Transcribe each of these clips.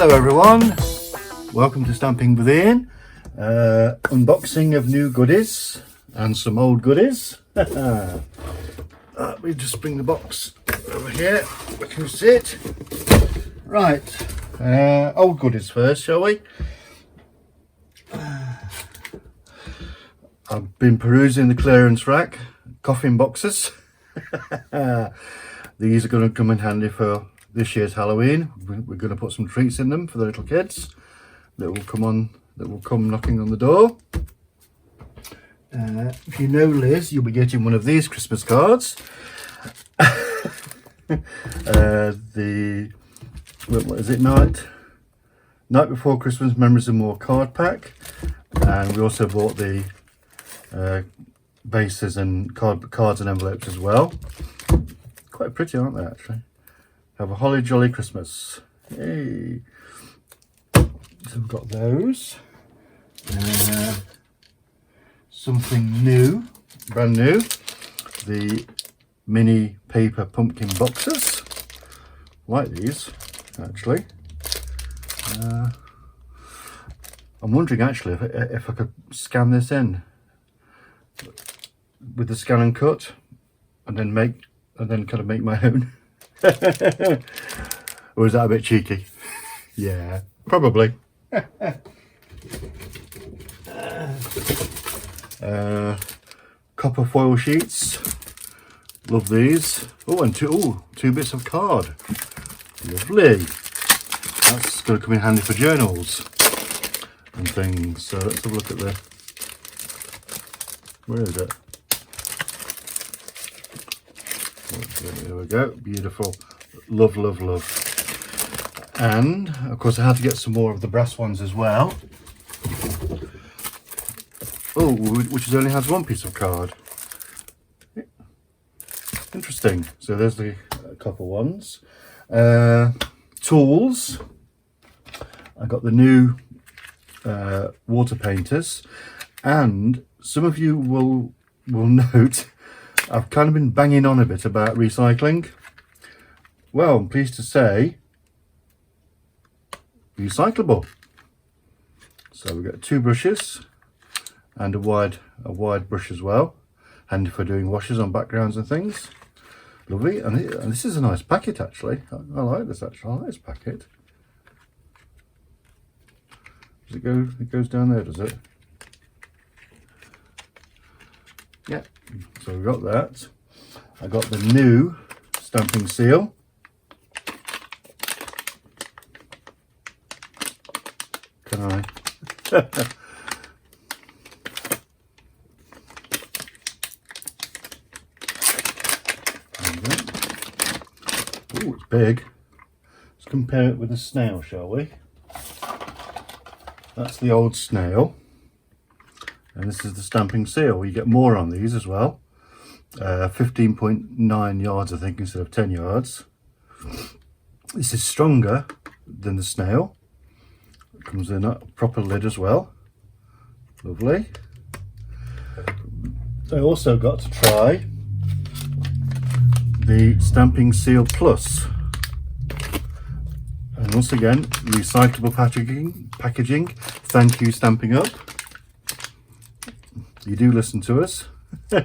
Hello everyone, welcome to Stamping with Ian. Unboxing of new goodies and some old goodies. We just bring the box over here, we can see it. Right, old goodies first, shall we? I've been perusing the clearance rack, coffin boxes. These are going to come in handy for this year's Halloween. We're going to put some treats in them for the little kids that will come knocking on the door. If you know Liz, you'll be getting one of these Christmas cards. What is it, night before Christmas memories and more card pack, and we also bought the bases and cards and envelopes as well. Quite pretty, aren't they, actually? Have a holly jolly Christmas. Yay! So we've got those. Something new, brand new. The mini paper pumpkin boxes. Like these, actually. I'm wondering actually if I could scan this in with the scan and cut, and then kind of make my own. Or is that a bit cheeky? Yeah, probably. Copper foil sheets. Love these. Oh, and two bits of card. Lovely. That's going to come in handy for journals and things. So let's have a look at the. Where is it? There we go. Beautiful. Love, love, love. And of course I had to get some more of the brass ones as well. Oh, which only has one piece of card. Interesting. So there's the copper ones. Tools. I got the new water painters, and some of you will note I've kind of been banging on a bit about recycling. Well, I'm pleased to say recyclable. So we've got two brushes and a wide brush as well, handy for doing washes on backgrounds and things. Lovely. And this is a nice packet, actually. I like this, actually. I like this packet. Does it go? It goes down there, does it? Yeah. So we got that. I got the new stamping seal. Can I? Oh, it's big. Let's compare it with the snail, shall we? That's the old snail. And this is the stamping seal. You get more on these as well. 15.9 yards, I think, instead of 10 yards. This is stronger than the snail. It comes in a proper lid as well. Lovely. I also got to try the Stamping Seal Plus. And once again, recyclable packaging. Thank you, Stamping Up. You do listen to us. So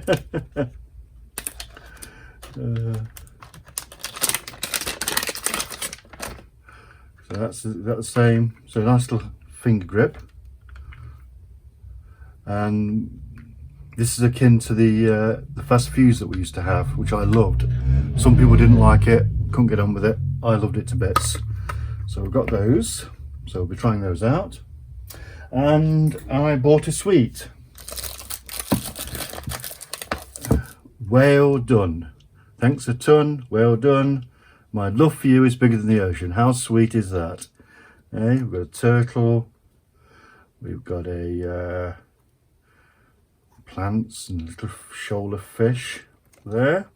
that's the same. So nice little finger grip, and this is akin to the fast fuse that we used to have, which I loved. Some people didn't like it, couldn't get on with it. I loved it to bits. So we've got those. So we'll be trying those out. And I bought a sweet. Well done. Thanks a ton. Well done. My love for you is bigger than the ocean. How sweet is that? Okay, we've got a turtle. We've got a plants and little shoal of fish there.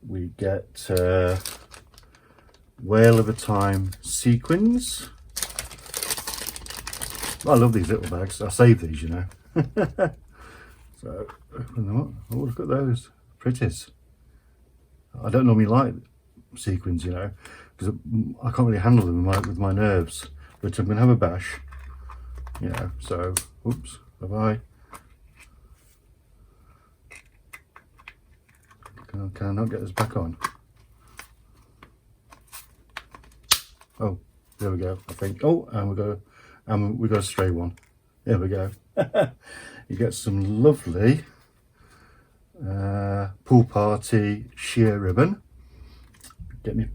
We get whale of a time sequins. I love these little bags. I save these, you know. So open them up. Oh, look at those pretties. I don't normally like sequins, you know, because I can't really handle them with my nerves. But I'm going to have a bash, you know. So, oops, bye-bye. Can I not get this back on? Oh, there we go, I think. Oh, and we got a stray one. There we go. You get some lovely pool party sheer ribbon. Get me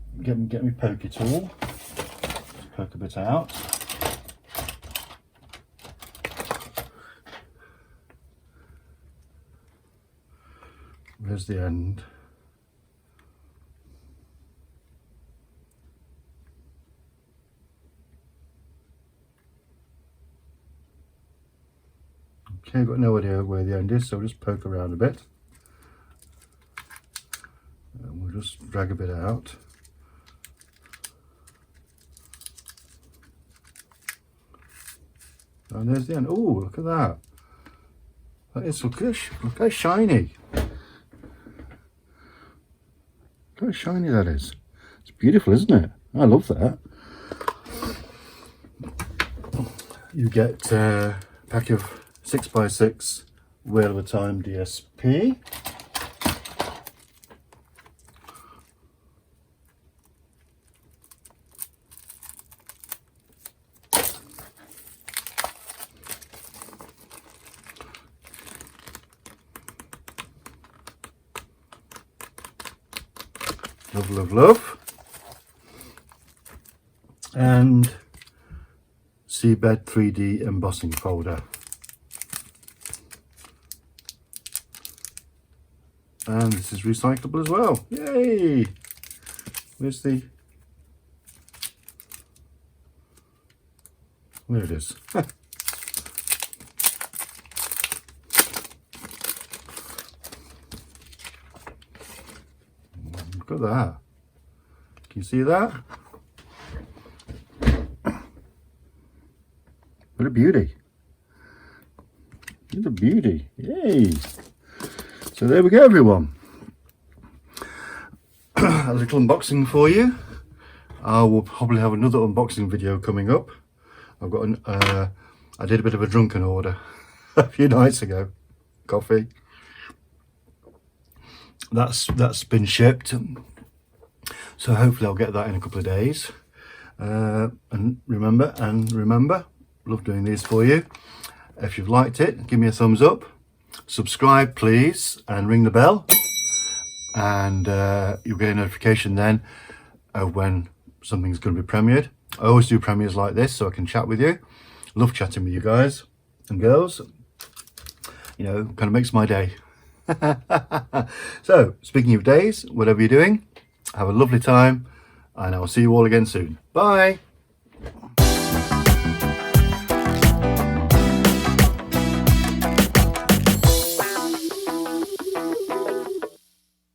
pokey tool. Just poke a bit out. Where's the end? Okay, I've got no idea where the end is, so we'll just poke around a bit. And we'll just drag a bit out. And there's the end. Oh, look at that. That is so good. Look how shiny. Look how shiny that is. It's beautiful, isn't it? I love that. You get a pack of 6x6 Wheel of a Time DSP. Love, love, love. And Seabed 3D embossing folder. And this is recyclable as well. Yay! Where's the... There it is. Look at that. Can you see that? What a beauty. What a beauty. Yay! So there we go, everyone. A little unboxing for you. I will probably have another unboxing video coming up. I've got I did a bit of a drunken order a few nights ago. Coffee. That's been shipped. So hopefully I'll get that in a couple of days. And remember, love doing these for you. If you've liked it, give me a thumbs up. Subscribe, please, and ring the bell. And you'll get a notification then of when something's going to be premiered. I always do premieres like this so I can chat with you. Love chatting with you guys and girls. You know, kind of makes my day. So, speaking of days, whatever you're doing, have a lovely time, and I'll see you all again soon. Bye!